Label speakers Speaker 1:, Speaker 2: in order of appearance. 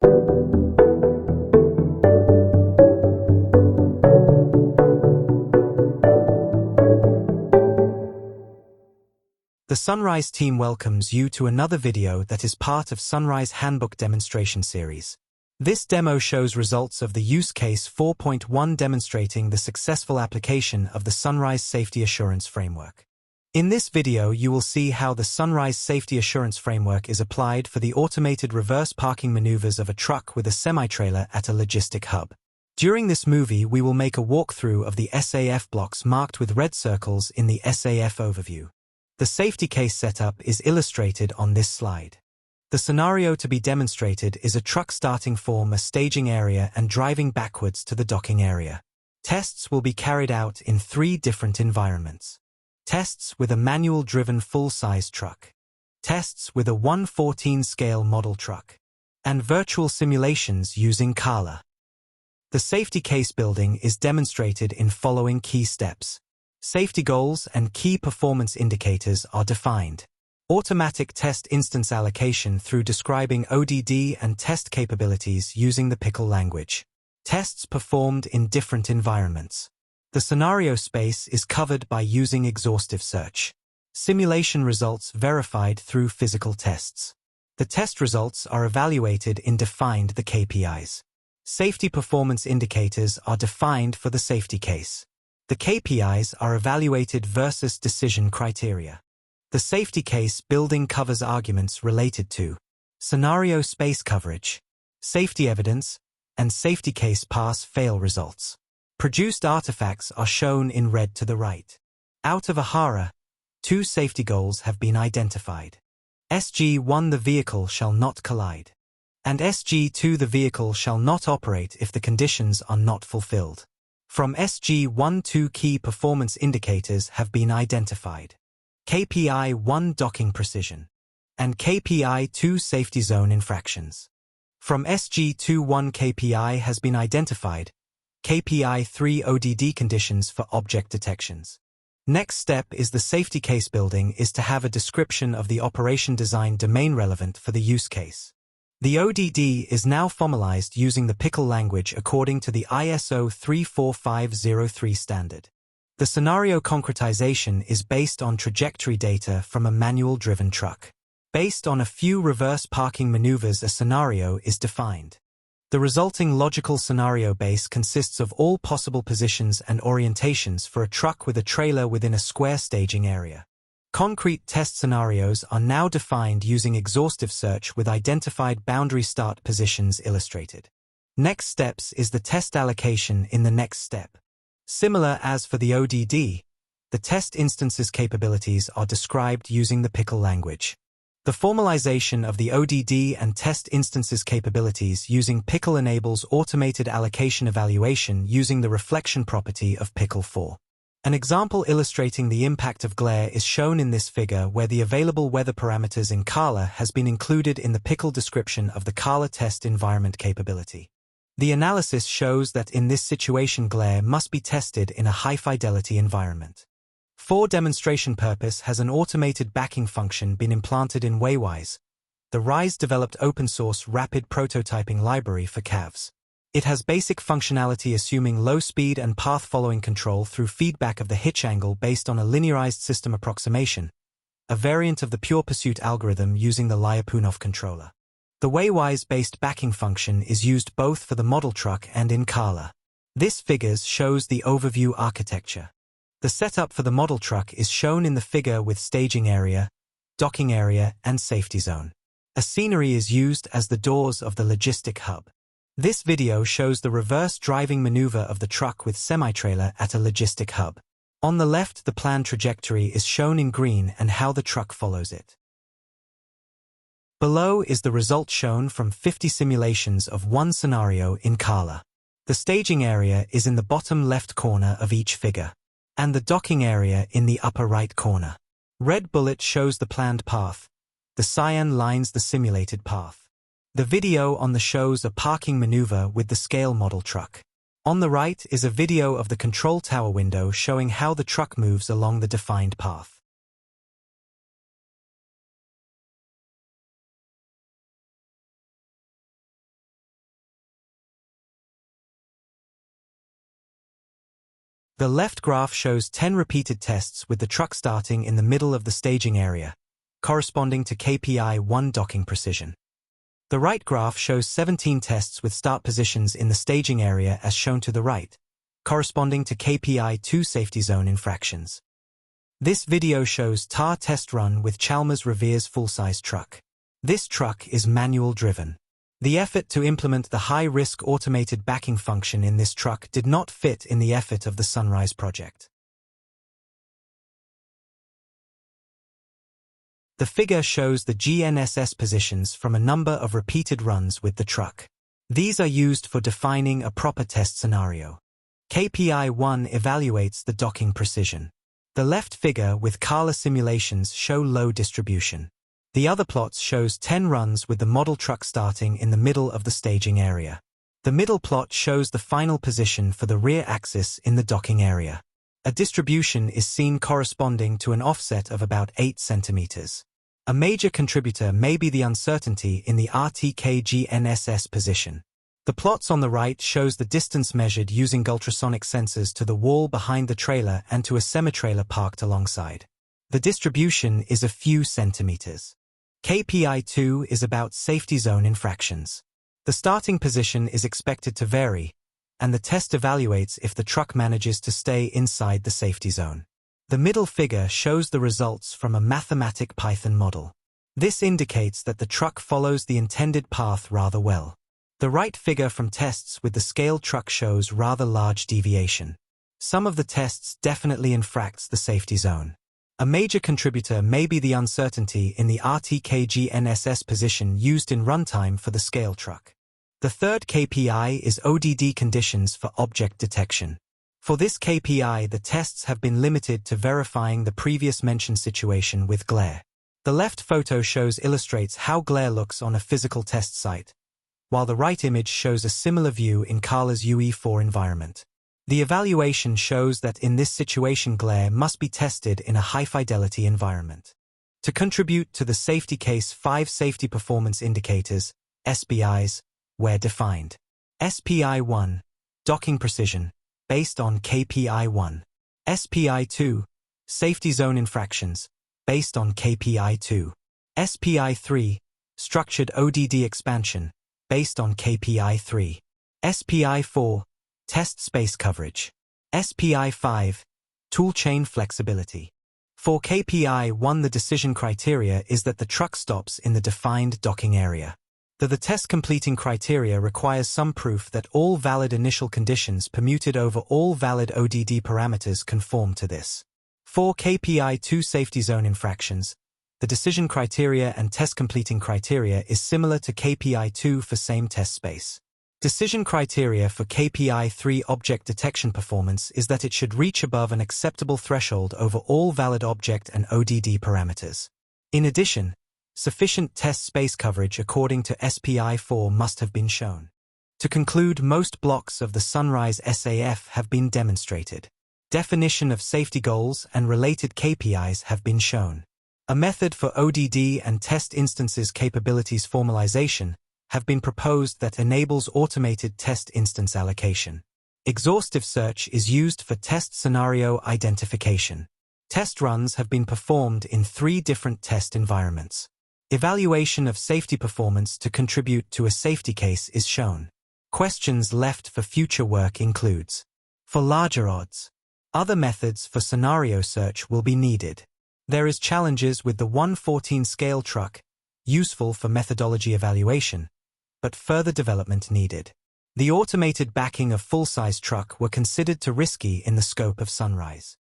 Speaker 1: The Sunrise team welcomes you to another video that is part of Sunrise Handbook demonstration series. This demo shows results of the UC4.1 demonstrating the successful application of the Sunrise Safety Assurance Framework. In this video you will see how the Sunrise Safety Assurance Framework is applied for the automated reverse parking maneuvers of a truck with a semi-trailer at a logistic hub. During this movie we will make a walkthrough of the SAF blocks marked with red circles in the SAF overview. The safety case setup is illustrated on this slide. The scenario to be demonstrated is a truck starting from a staging area and driving backwards to the docking area. Tests will be carried out in 3 different environments. Tests with a manual-driven full-size truck. Tests with a 1/14 scale model truck. And virtual simulations using Kala. The safety case building is demonstrated in following key steps. Safety goals and key performance indicators are defined. Automatic test instance allocation through describing ODD and test capabilities using the pickle language. Tests performed in different environments. The scenario space is covered by using exhaustive search. Simulation results verified through physical tests. The test results are evaluated in defined the KPIs. Safety performance indicators are defined for the safety case. The KPIs are evaluated versus decision criteria. The safety case building covers arguments related to scenario space coverage, safety evidence, and safety case pass-fail results. Produced artifacts are shown in red to the right. Out of AHARA, 2 safety goals have been identified. SG1 the vehicle shall not collide. And SG2 the vehicle shall not operate if the conditions are not fulfilled. From SG1 2 key performance indicators have been identified. KPI 1 docking precision. And KPI 2 safety zone infractions. From SG2 1 KPI has been identified. KPI 3 ODD conditions for object detections. Next step is the safety case building is to have a description of the operation design domain relevant for the use case. The ODD is now formalized using the pickle language according to the ISO 34503 standard. The scenario concretization is based on trajectory data from a manual-driven truck. Based on a few reverse parking maneuvers, a scenario is defined. The resulting logical scenario base consists of all possible positions and orientations for a truck with a trailer within a square staging area. Concrete test scenarios are now defined using exhaustive search with identified boundary start positions illustrated. Next steps is the test allocation in the next step. Similar as for the ODD, the test instances capabilities are described using the pickle language. The formalization of the ODD and test instances capabilities using pickle enables automated allocation evaluation using the reflection property of pickle 4. An example illustrating the impact of glare is shown in this figure where the available weather parameters in Kala has been included in the pickle description of the Kala test environment capability. The analysis shows that in this situation glare must be tested in a high-fidelity environment. For demonstration purpose has an automated backing function been implanted in Waywise, the RISE-developed open-source rapid prototyping library for CAVs. It has basic functionality assuming low speed and path-following control through feedback of the hitch angle based on a linearized system approximation, a variant of the pure pursuit algorithm using the Lyapunov controller. The Waywise-based backing function is used both for the model truck and in Kala. This figures shows the overview architecture. The setup for the model truck is shown in the figure with staging area, docking area, and safety zone. A scenery is used as the doors of the logistic hub. This video shows the reverse driving maneuver of the truck with semi-trailer at a logistic hub. On the left, the planned trajectory is shown in green and how the truck follows it. Below is the result shown from 50 simulations of one scenario in Kala. The staging area is in the bottom left corner of each figure, and the docking area in the upper right corner. Red bullet shows the planned path. The cyan lines the simulated path. The video on the shows a parking maneuver with the scale model truck. On the right is a video of the control tower window showing how the truck moves along the defined path. The left graph shows 10 repeated tests with the truck starting in the middle of the staging area, corresponding to KPI 1 docking precision. The right graph shows 17 tests with start positions in the staging area as shown to the right, corresponding to KPI 2 safety zone infractions. This video shows TAR test run with Chalmers Revere's full-size truck. This truck is manual-driven. The effort to implement the high-risk automated backing function in this truck did not fit in the effort of the Sunrise project. The figure shows the GNSS positions from a number of repeated runs with the truck. These are used for defining a proper test scenario. KPI 1 evaluates the docking precision. The left figure with Kala simulations show low distribution. The other plots shows 10 runs with the model truck starting in the middle of the staging area. The middle plot shows the final position for the rear axis in the docking area. A distribution is seen corresponding to an offset of about 8 centimeters. A major contributor may be the uncertainty in the RTK-GNSS position. The plots on the right shows the distance measured using ultrasonic sensors to the wall behind the trailer and to a semi-trailer parked alongside. The distribution is a few centimeters. KPI 2 is about safety zone infractions. The starting position is expected to vary, and the test evaluates if the truck manages to stay inside the safety zone. The middle figure shows the results from a mathematic Python model. This indicates that the truck follows the intended path rather well. The right figure from tests with the scaled truck shows rather large deviation. Some of the tests definitely infracts the safety zone. A major contributor may be the uncertainty in the RTK-GNSS position used in runtime for the scale truck. The third KPI is ODD conditions for object detection. For this KPI, the tests have been limited to verifying the previous mentioned situation with glare. The left photo illustrates how glare looks on a physical test site, while the right image shows a similar view in Kala's UE4 environment. The evaluation shows that in this situation glare must be tested in a high-fidelity environment. To contribute to the safety case, 5 safety performance indicators, SPIs, were defined. SPI 1, docking precision, based on KPI 1. SPI 2, safety zone infractions, based on KPI 2. SPI 3, structured ODD expansion, based on KPI 3. SPI 4, test space coverage. SPI 5, toolchain flexibility. For KPI 1, the decision criteria is that the truck stops in the defined docking area. The test completing criteria requires some proof that all valid initial conditions permuted over all valid ODD parameters conform to this. For KPI 2 safety zone infractions, the decision criteria and test completing criteria is similar to KPI 2 for same test space. Decision criteria for KPI 3 object detection performance is that it should reach above an acceptable threshold over all valid object and ODD parameters. In addition, sufficient test space coverage according to SPI 4 must have been shown. To conclude, most blocks of the Sunrise SAF have been demonstrated. Definition of safety goals and related KPIs have been shown. A method for ODD and test instances capabilities formalization have been proposed that enables automated test instance allocation. Exhaustive search is used for test scenario identification. Test runs have been performed in 3 different test environments. Evaluation of safety performance to contribute to a safety case is shown. Questions left for future work includes: for larger odds, other methods for scenario search will be needed. There is challenges with the 1/14 scale truck, useful for methodology evaluation, but further development needed. The automated backing of full-size truck were considered too risky in the scope of Sunrise.